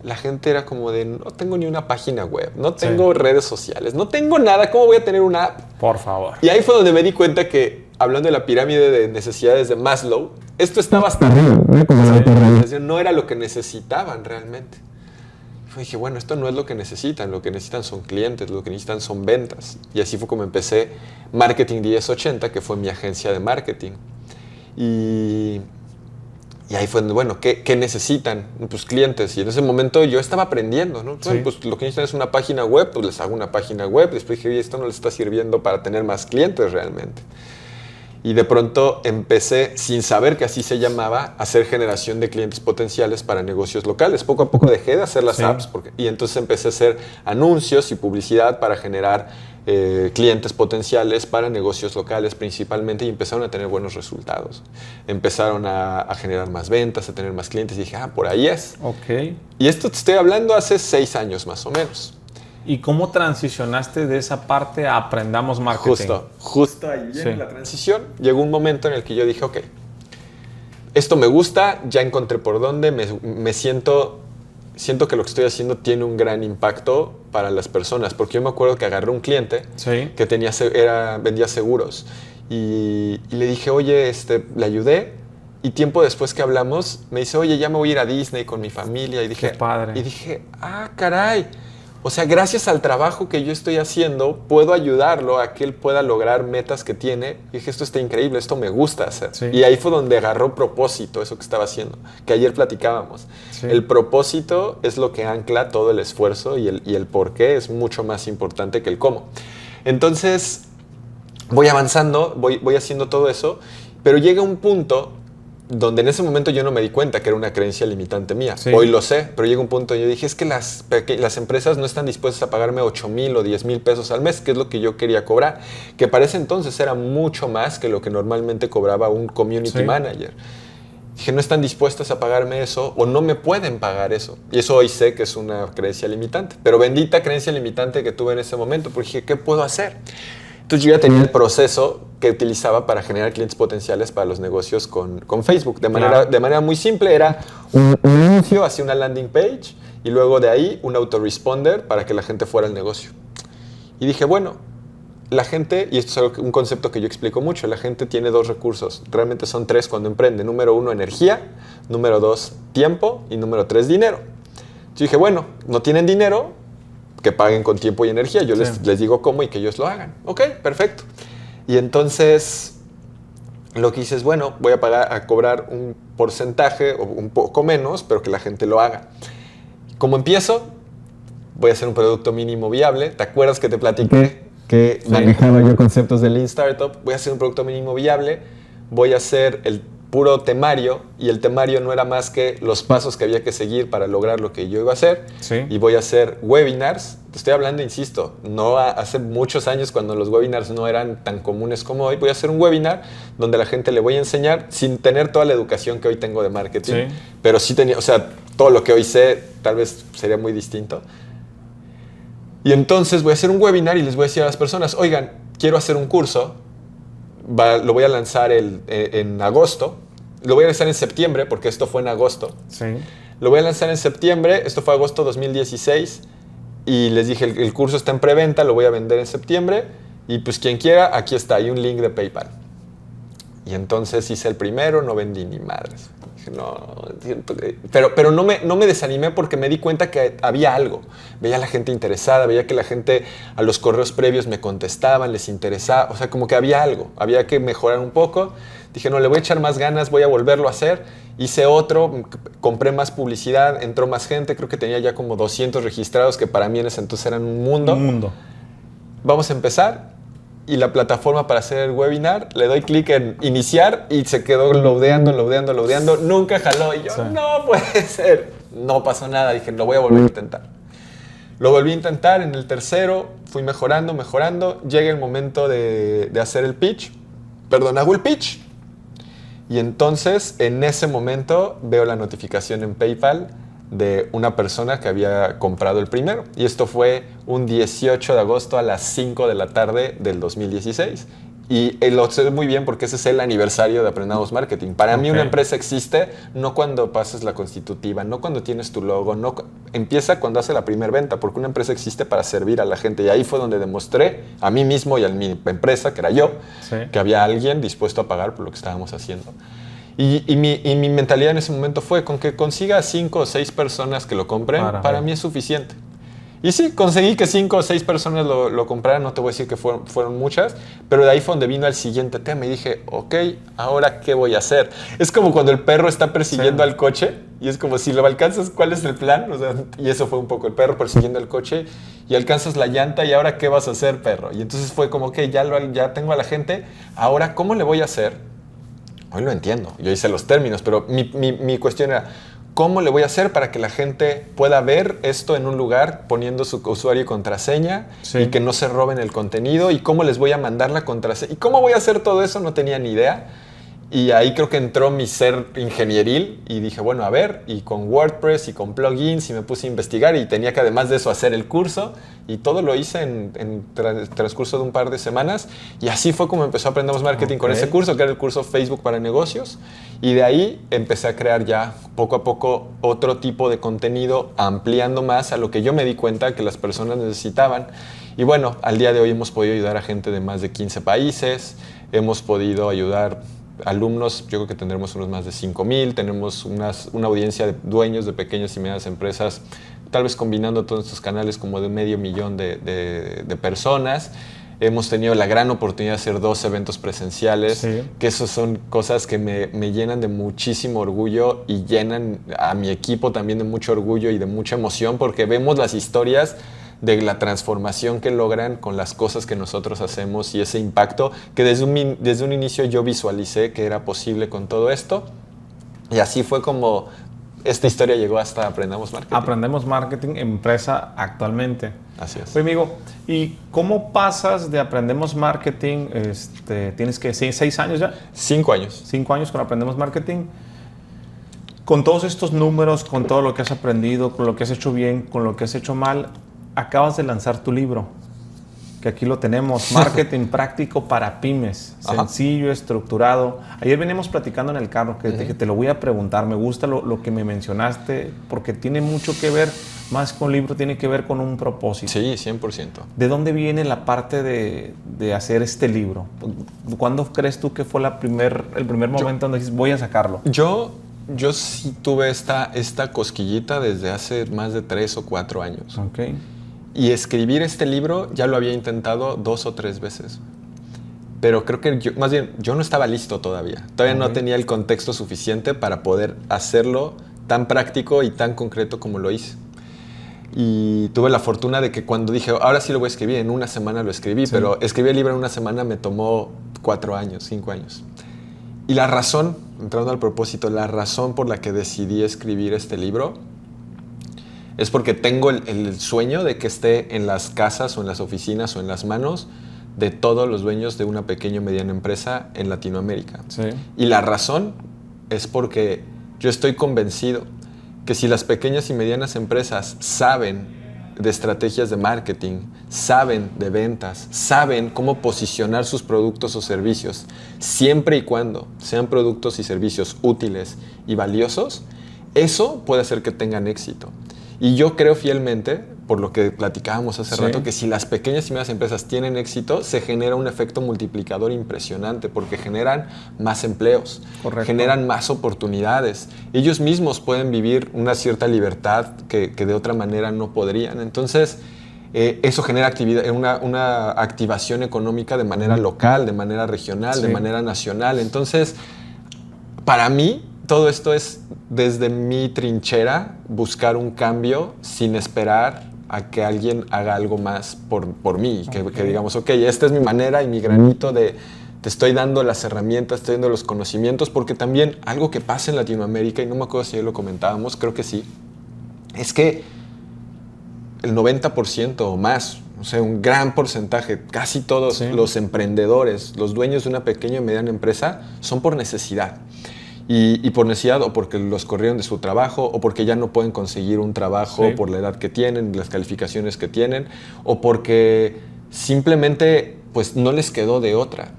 la gente era como de, no tengo ni una página web, no tengo redes sociales, no tengo nada, ¿cómo voy a tener una app? Por favor. Y ahí fue donde me di cuenta que, hablando de la pirámide de necesidades de Maslow, esto estaba hasta arriba, como la autorrealización no era lo que necesitaban realmente. Y dije, bueno, esto no es lo que necesitan son clientes, lo que necesitan son ventas. Y así fue como empecé Marketing 1080, que fue mi agencia de marketing. Y ahí fue donde, bueno, ¿qué necesitan? Pues clientes. Y en ese momento yo estaba aprendiendo, ¿no? Bueno, pues lo que necesitan es una página web, pues les hago una página web. Después dije, oye, esto no les está sirviendo para tener más clientes realmente. Y de pronto empecé, sin saber que así se llamaba, a hacer generación de clientes potenciales para negocios locales. Poco a poco dejé de hacer las apps y entonces empecé a hacer anuncios y publicidad para generar clientes potenciales para negocios locales principalmente, y empezaron a tener buenos resultados. Empezaron a generar más ventas, a tener más clientes, y dije, por ahí es. Ok. Y esto te estoy hablando hace 6 años más o menos. ¿Y cómo transicionaste de esa parte a Aprendamos Marketing? Justo ahí viene la transición. Llegó un momento en el que yo dije, ok, esto me gusta, ya encontré por dónde, me siento que lo que estoy haciendo tiene un gran impacto para las personas. Porque yo me acuerdo que agarré un cliente que vendía seguros y le dije, oye, le ayudé, y tiempo después que hablamos me dice, oye, ya me voy a ir a Disney con mi familia. Y dije, qué padre. Y dije, caray. O sea, gracias al trabajo que yo estoy haciendo, puedo ayudarlo a que él pueda lograr metas que tiene. Y dije, esto está increíble, esto me gusta hacer. Sí. Y ahí fue donde agarró propósito eso que estaba haciendo, que ayer platicábamos. Sí. El propósito es lo que ancla todo el esfuerzo, y el por qué es mucho más importante que el cómo. Entonces, voy avanzando, voy haciendo todo eso, pero llega un punto donde en ese momento yo no me di cuenta que era una creencia limitante mía. Sí. Hoy lo sé, pero llega un punto y yo dije, es que las empresas no están dispuestas a pagarme 8,000 o 10,000 pesos al mes, que es lo que yo quería cobrar, que para ese entonces era mucho más que lo que normalmente cobraba un community manager. Dije, no están dispuestas a pagarme eso, o no me pueden pagar eso. Y eso hoy sé que es una creencia limitante. Pero bendita creencia limitante que tuve en ese momento, porque dije, ¿qué puedo hacer? Entonces yo ya tenía el proceso que utilizaba para generar clientes potenciales para los negocios con Facebook. De manera muy simple, era un anuncio hacia una landing page, y luego de ahí un autoresponder para que la gente fuera al negocio. Y dije, bueno, la gente, y esto es un concepto que yo explico mucho, la gente tiene 2 recursos, realmente son 3 cuando emprende. Número 1, energía; número 2, tiempo; y número 3, dinero. Yo dije, bueno, no tienen dinero, que paguen con tiempo y energía. Yo les digo cómo y que ellos lo hagan. Ok, perfecto. Y entonces lo que hice es, bueno, voy a cobrar un porcentaje o un poco menos, pero que la gente lo haga. ¿Cómo empiezo? Voy a hacer un producto mínimo viable. ¿Te acuerdas que te platiqué que manejaba yo conceptos de Lean Startup? Voy a hacer un producto mínimo viable. Voy a hacer el puro temario, y el temario no era más que los pasos que había que seguir para lograr lo que yo iba a hacer. Sí. Y voy a hacer webinars. Te estoy hablando, insisto, no hace muchos años, cuando los webinars no eran tan comunes como hoy. Voy a hacer un webinar donde a la gente le voy a enseñar, sin tener toda la educación que hoy tengo de marketing, pero sí tenía, o sea, todo lo que hoy sé tal vez sería muy distinto. Y entonces voy a hacer un webinar y les voy a decir a las personas, oigan, quiero hacer un curso, lo voy a lanzar en agosto, lo voy a lanzar en septiembre, porque esto fue en agosto. Sí. Lo voy a lanzar en septiembre, esto fue agosto 2016, y les dije, el curso está en preventa, lo voy a vender en septiembre, y pues quien quiera, aquí está, hay un link de PayPal. Y entonces hice el primero, no vendí ni madres. Dije, no, pero no me desanimé, porque me di cuenta que había algo. Veía a la gente interesada, veía que la gente a los correos previos me contestaban, les interesaba, o sea, como que había algo, había que mejorar un poco. Dije, no, le voy a echar más ganas, voy a volverlo a hacer. Hice otro, compré más publicidad, entró más gente, creo que tenía ya como 200 registrados, que para mí en ese entonces eran un mundo. Un mundo. Vamos a empezar. Y la plataforma para hacer el webinar, le doy clic en iniciar y se quedó loadeando. Nunca jaló. Y yo, no puede ser. No pasó nada. Dije, lo voy a volver a intentar. Lo volví a intentar. En el tercero fui mejorando. Llega el momento de hacer el pitch. Hago el pitch. Y entonces, en ese momento, veo la notificación en PayPal de una persona que había comprado el primero. Y esto fue un 18 de agosto a las 5 de la tarde del 2016. Y lo sé muy bien porque ese es el aniversario de Aprendamos Marketing. Para mí una empresa existe no cuando pases la constitutiva, no cuando tienes tu logo, empieza cuando hace la primera venta, porque una empresa existe para servir a la gente. Y ahí fue donde demostré a mí mismo y a mi empresa, que era yo, que había alguien dispuesto a pagar por lo que estábamos haciendo. Y mi mentalidad en ese momento fue, con que consiga 5 o 6 personas que lo compren, para mí es suficiente. Y sí, conseguí que 5 o 6 personas lo compraran, no te voy a decir que fueron muchas, pero de ahí fue donde vino el siguiente tema y dije, ok, ¿ahora qué voy a hacer? Es como cuando el perro está persiguiendo al coche y es como si lo alcanzas, ¿cuál es el plan? O sea, y eso fue un poco el perro persiguiendo al coche y alcanzas la llanta y ahora ¿qué vas a hacer, perro? Y entonces fue como, ok, ya tengo a la gente, ahora ¿cómo le voy a hacer? Hoy lo entiendo, yo hice los términos, pero mi cuestión era, ¿cómo le voy a hacer para que la gente pueda ver esto en un lugar poniendo su usuario y contraseña y que no se roben el contenido? ¿Y cómo les voy a mandar la contraseña? ¿Y cómo voy a hacer todo eso? No tenía ni idea. Y ahí creo que entró mi ser ingenieril y dije, bueno, a ver, y con WordPress y con plugins y me puse a investigar y tenía que además de eso hacer el curso y todo lo hice en transcurso de un par de semanas y así fue como empezó Aprendamos Marketing con ese curso, que era el curso Facebook para negocios y de ahí empecé a crear ya poco a poco otro tipo de contenido ampliando más a lo que yo me di cuenta que las personas necesitaban y bueno, al día de hoy hemos podido ayudar a gente de más de 15 países, hemos podido ayudar alumnos, yo creo que tendremos unos más de 5,000, tenemos una audiencia de dueños de pequeñas y medianas empresas, tal vez combinando todos estos canales como de 500,000 de personas. Hemos tenido la gran oportunidad de hacer 2 eventos presenciales, que esas son cosas que me llenan de muchísimo orgullo y llenan a mi equipo también de mucho orgullo y de mucha emoción porque vemos las historias de la transformación que logran con las cosas que nosotros hacemos y ese impacto que desde un inicio yo visualicé que era posible con todo esto. Y así fue como esta historia llegó hasta Aprendamos Marketing. Aprendemos Marketing, empresa actualmente. Así es. Oye, amigo, ¿y cómo pasas de Aprendemos Marketing? ¿Tienes que 6 años ya? 5 años. 5 años con Aprendemos Marketing. Con todos estos números, con todo lo que has aprendido, con lo que has hecho bien, con lo que has hecho mal, acabas de lanzar tu libro, que aquí lo tenemos, Marketing Práctico para Pymes, sencillo, estructurado. Ayer veníamos platicando en el carro que te lo voy a preguntar, me gusta lo que me mencionaste, porque tiene mucho que ver, más con libro, tiene que ver con un propósito. Sí, 100%. ¿De dónde viene la parte de hacer este libro? ¿Cuándo crees tú que fue el primer momento donde dices, voy a sacarlo? Yo sí tuve esta cosquillita desde hace más de 3 o 4 años. Okay. Y escribir este libro ya lo había intentado 2 o 3 veces. Pero creo que yo no estaba listo todavía. Todavía no tenía el contexto suficiente para poder hacerlo tan práctico y tan concreto como lo hice. Y tuve la fortuna de que cuando dije, ahora sí lo voy a escribir, en una semana lo escribí, pero escribir el libro en una semana me tomó 4 años, 5 años. Y la razón, entrando al propósito, la razón por la que decidí escribir este libro es porque tengo el sueño de que esté en las casas o en las oficinas o en las manos de todos los dueños de una pequeña o mediana empresa en Latinoamérica. Sí. Y la razón es porque yo estoy convencido que si las pequeñas y medianas empresas saben de estrategias de marketing, saben de ventas, saben cómo posicionar sus productos o servicios, siempre y cuando sean productos y servicios útiles y valiosos, eso puede hacer que tengan éxito. Y yo creo fielmente, por lo que platicábamos hace rato, que si las pequeñas y medianas empresas tienen éxito, se genera un efecto multiplicador impresionante porque generan más empleos, generan más oportunidades. Ellos mismos pueden vivir una cierta libertad que de otra manera no podrían. Entonces, eso genera actividad, una activación económica de manera local, de manera regional, de manera nacional. Entonces, para mí, todo esto es desde mi trinchera buscar un cambio sin esperar a que alguien haga algo más por mí. Que digamos, ok, esta es mi manera y mi granito de te estoy dando las herramientas, te estoy dando los conocimientos, porque también algo que pasa en Latinoamérica, y no me acuerdo si ya lo comentábamos, creo que sí, es que el 90% o más, o sea, un gran porcentaje, casi todos los emprendedores, los dueños de una pequeña y mediana empresa, son por necesidad. Y por necesidad o porque los corrieron de su trabajo o porque ya no pueden conseguir un trabajo por la edad que tienen, las calificaciones que tienen o porque simplemente pues no les quedó de otra.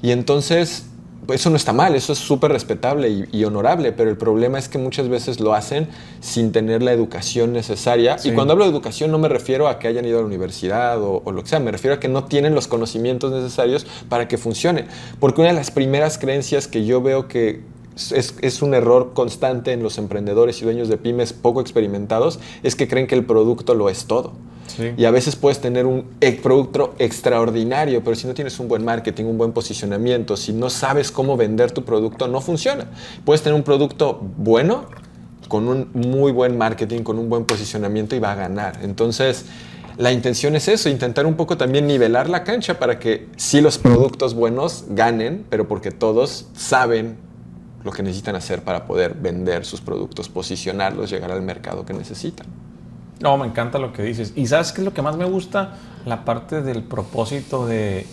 Y entonces eso no está mal, eso es súper respetable y honorable, pero el problema es que muchas veces lo hacen sin tener la educación necesaria. Y cuando hablo de educación no me refiero a que hayan ido a la universidad o lo que sea, me refiero a que no tienen los conocimientos necesarios para que funcione. Porque una de las primeras creencias que yo veo que es un error constante en los emprendedores y dueños de pymes poco experimentados, es que creen que el producto lo es todo. Sí. Y a veces puedes tener un producto extraordinario, pero si no tienes un buen marketing, un buen posicionamiento, si no sabes cómo vender tu producto, no funciona. Puedes tener un producto bueno, con un muy buen marketing, con un buen posicionamiento y va a ganar. Entonces, la intención es eso, intentar un poco también nivelar la cancha para que sí los productos buenos ganen, pero porque todos saben lo que necesitan hacer para poder vender sus productos, posicionarlos, llegar al mercado que necesitan. No, me encanta lo que dices. ¿Y sabes qué es lo que más me gusta? La parte del propósito de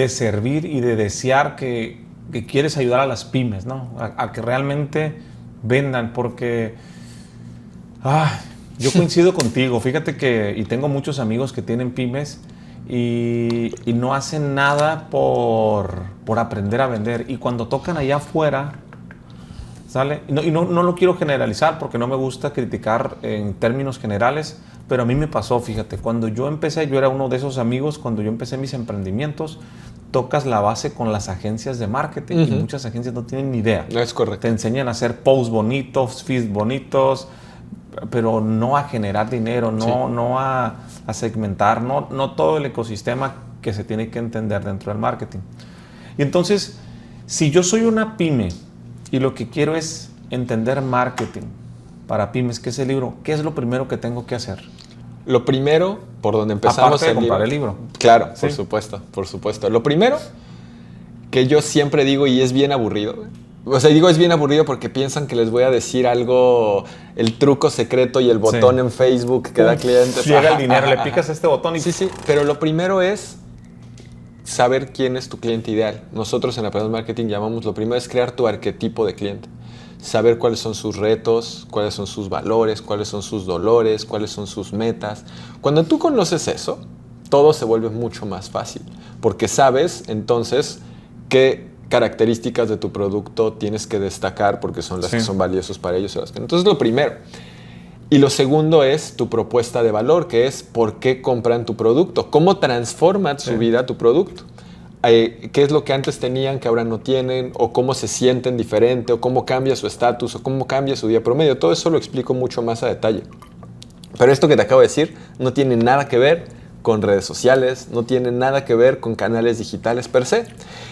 servir y de desear que quieres ayudar a las pymes, ¿no? A que realmente vendan, porque yo coincido contigo. Fíjate que, y tengo muchos amigos que tienen pymes y no hacen nada por aprender a vender. Y cuando tocan allá afuera, ¿sale? Y no lo quiero generalizar porque no me gusta criticar en términos generales, pero a mí me pasó, fíjate, cuando yo empecé, yo era uno de esos amigos, cuando yo empecé mis emprendimientos, tocas la base con las agencias de marketing y muchas agencias no tienen ni idea. No es correcto. Te enseñan a hacer posts bonitos, feeds bonitos, pero no a generar dinero, no a segmentar, no todo el ecosistema que se tiene que entender dentro del marketing. Y entonces, si yo soy una pyme y lo que quiero es entender marketing para pymes, que es el libro, ¿qué es lo primero que tengo que hacer? Lo primero, por donde empezamos Aparte de comprar el libro. Claro, Sí. por supuesto. Lo primero que yo siempre digo, y es bien aburrido, o sea, digo es bien aburrido porque piensan que les voy a decir algo, el truco secreto y el botón en Facebook que da clientes. Llega el dinero, le picas este botón y... Sí, pero lo primero es saber quién es tu cliente ideal. Nosotros en Aprendamos Marketing llamamos, lo primero es crear tu arquetipo de cliente. Saber cuáles son sus retos, cuáles son sus valores, cuáles son sus dolores, cuáles son sus metas. Cuando tú conoces eso, todo se vuelve mucho más fácil, porque sabes entonces qué características de tu producto tienes que destacar porque son las que son valiosos para ellos. Entonces, lo primero. Y lo segundo es tu propuesta de valor, que es por qué compran tu producto, cómo transforma su vida tu producto. Qué es lo que antes tenían que ahora no tienen, o cómo se sienten diferente, o cómo cambia su estatus, o cómo cambia su día promedio. Todo eso lo explico mucho más a detalle. Pero esto que te acabo de decir no tiene nada que ver con redes sociales, no tiene nada que ver con canales digitales per se.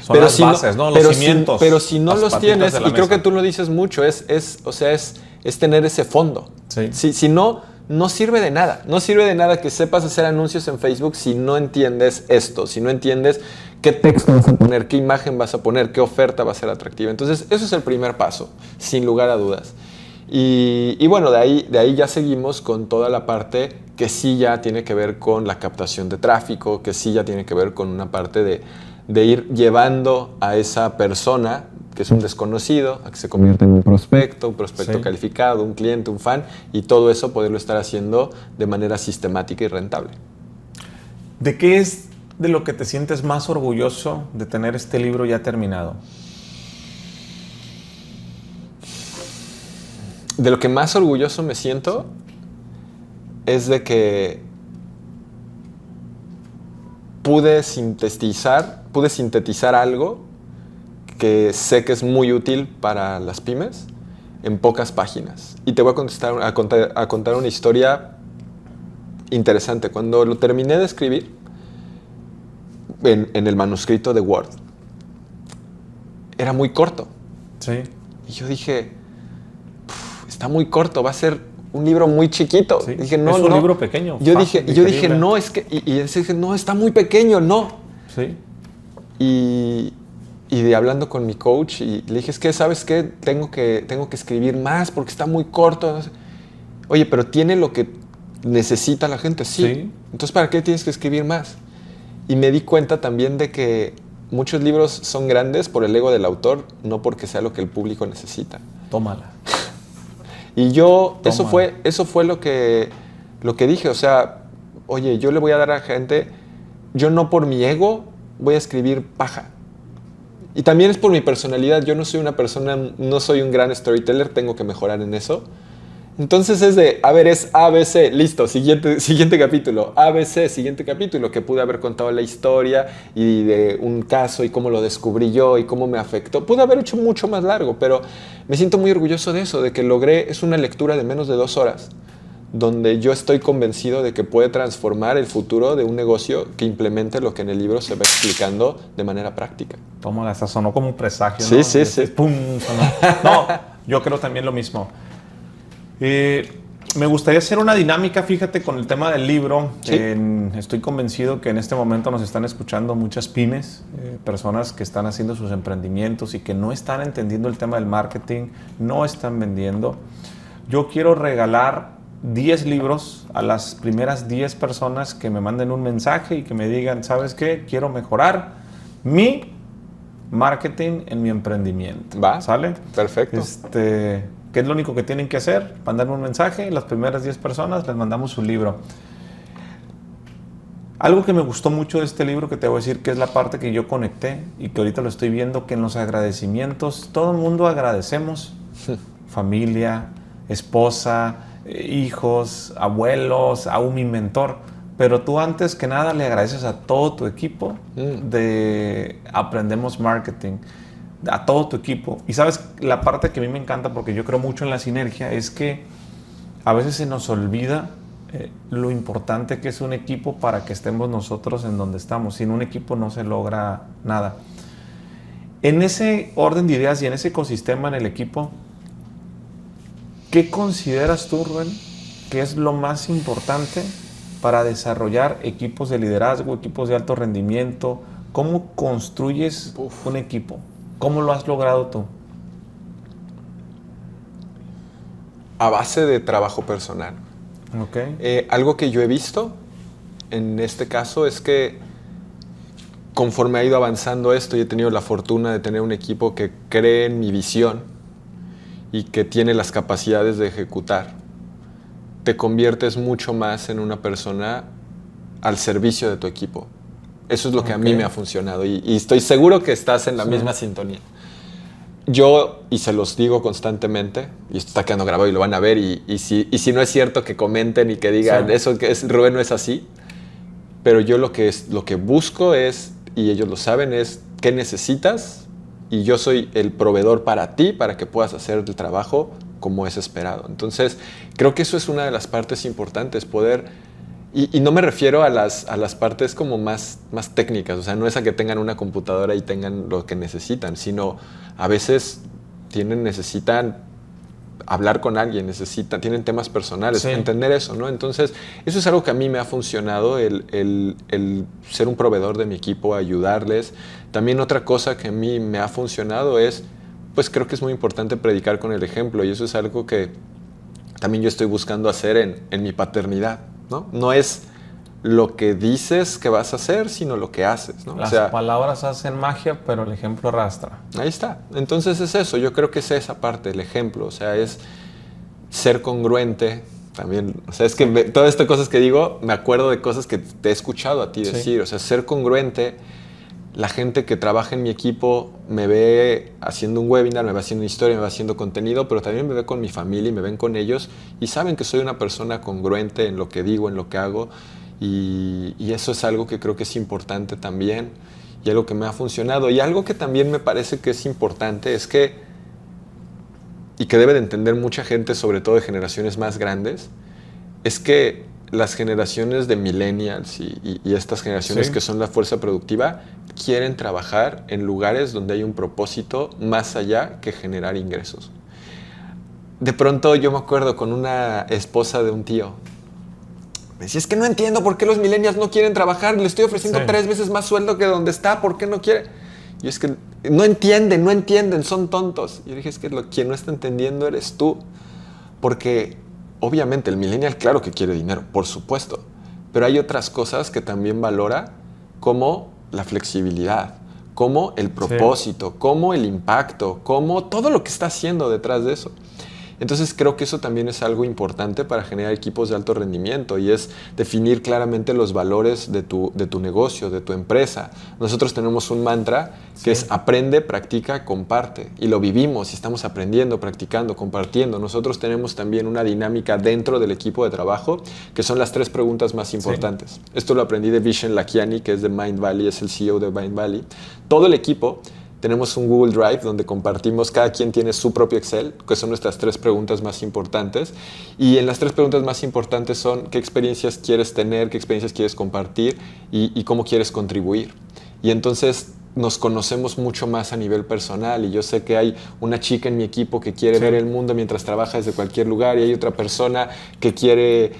Son las bases, ¿no? Los cimientos. Pero si no los tienes, y creo que tú lo dices mucho, es tener ese fondo. Sí. Si no, no sirve de nada. No sirve de nada que sepas hacer anuncios en Facebook si no entiendes esto, si no entiendes qué texto vas a poner, qué imagen vas a poner, qué oferta va a ser atractiva. Entonces, eso es el primer paso, sin lugar a dudas. Y bueno, de ahí ya seguimos con toda la parte que sí ya tiene que ver con la captación de tráfico, que sí ya tiene que ver con una parte de ir llevando a esa persona, que es un desconocido, a que se convierta en un prospecto calificado, un cliente, un fan, y todo eso poderlo estar haciendo de manera sistemática y rentable. ¿De qué es de lo que te sientes más orgulloso de tener este libro ya terminado? De lo que más orgulloso me siento es de que pude sintetizar algo que sé que es muy útil para las pymes en pocas páginas. Y te voy a contar una historia interesante. Cuando lo terminé de escribir en el manuscrito de Word, era muy corto. Sí. Y yo dije, está muy corto, va a ser un libro muy chiquito. Sí. Dije, no, es un libro pequeño. Yo dije, no, es que... Y dije, no, está muy pequeño, no. Sí. Y hablando con mi coach, y le dije, es que, ¿sabes qué? Tengo que escribir más porque está muy corto. Oye, pero tiene lo que necesita la gente, sí. Entonces, ¿para qué tienes que escribir más? Y me di cuenta también de que muchos libros son grandes por el ego del autor, no porque sea lo que el público necesita. Tómala. Y eso fue lo que dije, o sea, oye, yo le voy a dar a la gente, yo no por mi ego voy a escribir paja. Y también es por mi personalidad, yo no soy un gran storyteller, tengo que mejorar en eso. Entonces es de, a ver, es ABC, listo, siguiente capítulo, ABC, siguiente capítulo, que pude haber contado la historia y de un caso y cómo lo descubrí yo y cómo me afectó. Pude haber hecho mucho más largo, pero me siento muy orgulloso de eso, de que logré, es una lectura de menos de 2 horas, donde yo estoy convencido de que puede transformar el futuro de un negocio que implemente lo que en el libro se va explicando de manera práctica. Tómala, esa sonó como un presagio, Sí, ¿no? sí, sí. ¡Pum! Sonó. No, yo creo también lo mismo. Me gustaría hacer una dinámica, fíjate, con el tema del libro. Sí. Estoy convencido que en este momento nos están escuchando muchas pymes, personas que están haciendo sus emprendimientos y que no están entendiendo el tema del marketing, no están vendiendo. Yo quiero regalar 10 libros a las primeras 10 personas que me manden un mensaje y que me digan, ¿sabes qué? Quiero mejorar mi marketing en mi emprendimiento. Va. ¿Sale? Perfecto. ¿Qué es lo único que tienen que hacer? Mandarme un mensaje, las primeras 10 personas les mandamos su libro. Algo que me gustó mucho de este libro, que te voy a decir que es la parte que yo conecté y que ahorita lo estoy viendo, que en los agradecimientos, todo el mundo agradecemos. Familia, esposa, hijos, abuelos, aún mi mentor. Pero tú antes que nada le agradeces a todo tu equipo de Aprendemos Marketing. A todo tu equipo. Y sabes, la parte que a mí me encanta, porque yo creo mucho en la sinergia, es que a veces se nos olvida lo importante que es un equipo para que estemos nosotros en donde estamos. Sin un equipo no se logra nada. En ese orden de ideas y en ese ecosistema en el equipo, ¿qué consideras tú, Rubén, que es lo más importante para desarrollar equipos de liderazgo, equipos de alto rendimiento? ¿Cómo construyes un equipo? ¿Cómo lo has logrado tú? A base de trabajo personal. Okay. Algo que yo he visto en este caso es que conforme ha ido avanzando esto y he tenido la fortuna de tener un equipo que cree en mi visión y que tiene las capacidades de ejecutar, te conviertes mucho más en una persona al servicio de tu equipo. Eso es lo que a mí me ha funcionado y estoy seguro que estás en la misma sintonía. Yo, y se los digo constantemente, y esto está quedando grabado y lo van a ver, y si no es cierto, que comenten y que digan, eso que es, Rubén no es así, pero yo lo que busco es, y ellos lo saben, es qué necesitas, y yo soy el proveedor para ti, para que puedas hacer el trabajo como es esperado. Entonces, creo que eso es una de las partes importantes, poder... Y no me refiero a las partes como más técnicas, o sea, no es a que tengan una computadora y tengan lo que necesitan, sino a veces necesitan hablar con alguien, tienen temas personales, entender eso, ¿no? Entonces, eso es algo que a mí me ha funcionado, el ser un proveedor de mi equipo, ayudarles. También otra cosa que a mí me ha funcionado es, pues creo que es muy importante predicar con el ejemplo, y eso es algo que también yo estoy buscando hacer en mi paternidad. No es lo que dices que vas a hacer, sino lo que haces, ¿no? Las palabras hacen magia, pero el ejemplo arrastra. Ahí está. Entonces es eso. Yo creo que es esa parte, el ejemplo. O sea, es ser congruente también. O sea, es que todas estas cosas que digo, me acuerdo de cosas que te he escuchado a ti decir. O sea, ser congruente. La gente que trabaja en mi equipo me ve haciendo un webinar, me ve haciendo una historia, me ve haciendo contenido, pero también me ve con mi familia y me ven con ellos y saben que soy una persona congruente en lo que digo, en lo que hago, y eso es algo que creo que es importante también y algo que me ha funcionado. Y algo que también me parece que es importante es que, y que debe de entender mucha gente, sobre todo de generaciones más grandes, es que las generaciones de millennials y estas generaciones que son la fuerza productiva quieren trabajar en lugares donde hay un propósito más allá que generar ingresos. De pronto yo me acuerdo con una esposa de un tío. Me decía, es que no entiendo por qué los millennials no quieren trabajar. Le estoy ofreciendo 3 veces más sueldo que donde está. ¿Por qué no quiere? Y es que no entienden, son tontos. Y yo dije, es que quien no está entendiendo eres tú. Porque obviamente el millennial, claro que quiere dinero, por supuesto. Pero hay otras cosas que también valora, como la flexibilidad, como el propósito, como el impacto, como todo lo que está haciendo detrás de eso. Entonces creo que eso también es algo importante para generar equipos de alto rendimiento y es definir claramente los valores de tu negocio, de tu empresa. Nosotros tenemos un mantra que es aprende, practica, comparte y lo vivimos y estamos aprendiendo, practicando, compartiendo. Nosotros tenemos también una dinámica dentro del equipo de trabajo que son las 3 preguntas más importantes. Esto lo aprendí de Vishen Lakhiani, que es de Mindvalley, es el CEO de Mindvalley. Todo el equipo tenemos un Google Drive donde compartimos, cada quien tiene su propio Excel, que son nuestras 3 preguntas más importantes. Y en las 3 preguntas más importantes son qué experiencias quieres tener, qué experiencias quieres compartir y cómo quieres contribuir. Y entonces nos conocemos mucho más a nivel personal y yo sé que hay una chica en mi equipo que quiere ver el mundo mientras trabaja desde cualquier lugar y hay otra persona que quiere,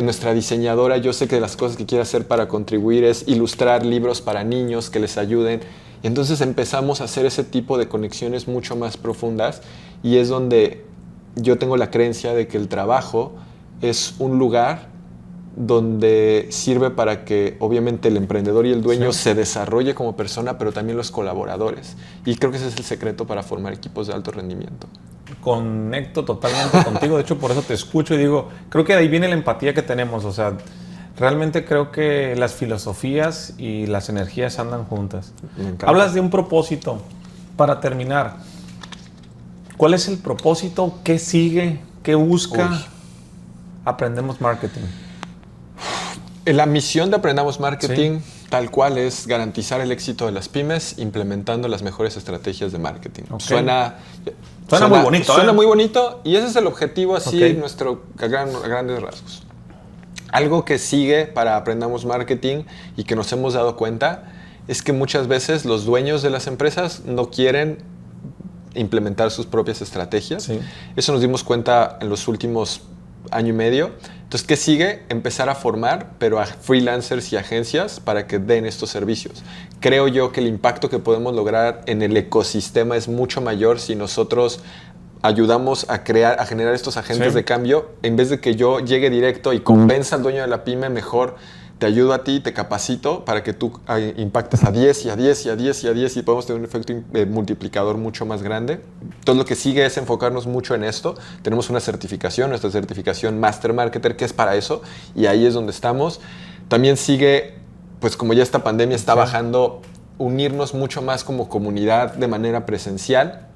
nuestra diseñadora, yo sé que de las cosas que quiere hacer para contribuir es ilustrar libros para niños que les ayuden. Y entonces empezamos a hacer ese tipo de conexiones mucho más profundas y es donde yo tengo la creencia de que el trabajo es un lugar donde sirve para que obviamente el emprendedor y el dueño se desarrolle como persona, pero también los colaboradores. Y creo que ese es el secreto para formar equipos de alto rendimiento. Conecto totalmente contigo, de hecho por eso te escucho y digo, creo que de ahí viene la empatía que tenemos, o sea, realmente creo que las filosofías y las energías andan juntas. Hablas de un propósito, para terminar, ¿cuál es el propósito? ¿Qué sigue? ¿Qué busca? Aprendemos Marketing. La misión de Aprendamos Marketing, tal cual, es garantizar el éxito de las pymes implementando las mejores estrategias de marketing. Suena muy bonito. Suena muy bonito y ese es el objetivo así a grandes rasgos. Algo que sigue para Aprendamos Marketing y que nos hemos dado cuenta es que muchas veces los dueños de las empresas no quieren implementar sus propias estrategias. Eso nos dimos cuenta en los últimos año y medio. Entonces, ¿qué sigue? Empezar a formar, pero a freelancers y agencias para que den estos servicios. Creo yo que el impacto que podemos lograr en el ecosistema es mucho mayor si nosotros ayudamos a generar estos agentes de cambio. En vez de que yo llegue directo y convenza al dueño de la pyme, mejor te ayudo a ti, te capacito para que tú impactes a 10 y a 10 y a 10 y a 10 y podemos tener un efecto multiplicador mucho más grande. Entonces lo que sigue es enfocarnos mucho en esto. Tenemos una certificación, nuestra certificación Master Marketer, que es para eso y ahí es donde estamos. También sigue, pues como ya esta pandemia está bajando, unirnos mucho más como comunidad de manera presencial.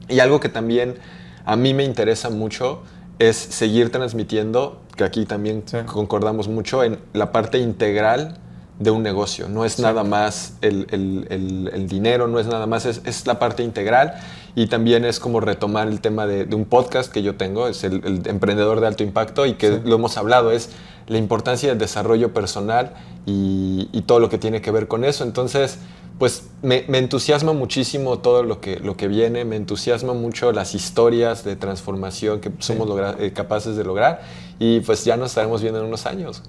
Y algo que también a mí me interesa mucho es seguir transmitiendo, que aquí también concordamos mucho, en la parte integral de un negocio. No es nada más el dinero, no es nada más, es la parte integral. Y también es como retomar el tema de un podcast que yo tengo, es el Emprendedor de Alto Impacto, y que lo hemos hablado, es la importancia del desarrollo personal y todo lo que tiene que ver con eso. Entonces, pues me entusiasma muchísimo todo lo que viene, me entusiasma mucho las historias de transformación que somos capaces de lograr y pues ya nos estaremos viendo en unos años.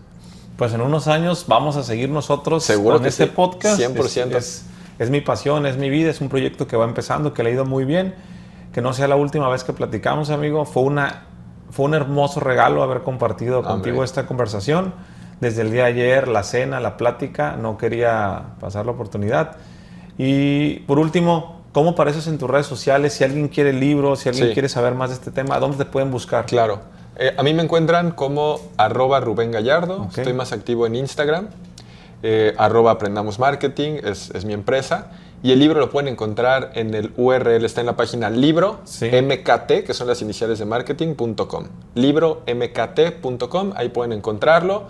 Pues en unos años vamos a seguir nosotros con este podcast. 100%. Es mi pasión, es mi vida, es un proyecto que va empezando, que le ha ido muy bien. Que no sea la última vez que platicamos, amigo. Fue un hermoso regalo haber compartido contigo esta conversación. Desde el día de ayer, la cena, la plática, no quería pasar la oportunidad. Y por último, ¿cómo apareces en tus redes sociales? Si alguien quiere libros, si alguien quiere saber más de este tema, ¿dónde te pueden buscar? Claro. A mí me encuentran como @Rubén Gallardo. Estoy más activo en Instagram. @Aprendamos Marketing es mi empresa. Y el libro lo pueden encontrar en el URL, está en la página libro, MKT, que son las iniciales de marketing.com. libromkt.com, ahí pueden encontrarlo.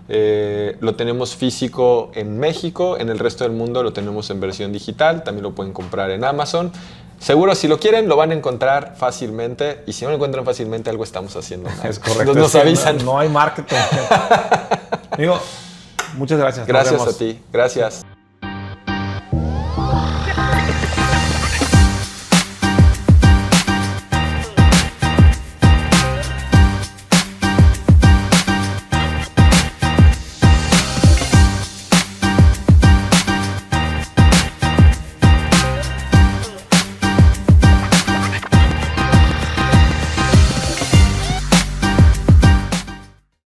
Lo tenemos físico en México, en el resto del mundo lo tenemos en versión digital, también lo pueden comprar en Amazon. Seguro, si lo quieren, lo van a encontrar fácilmente, y si no lo encuentran fácilmente, algo estamos haciendo mal. Es correcto. Nos avisan. No hay marketing. Amigo, muchas gracias. Gracias a ti. Gracias.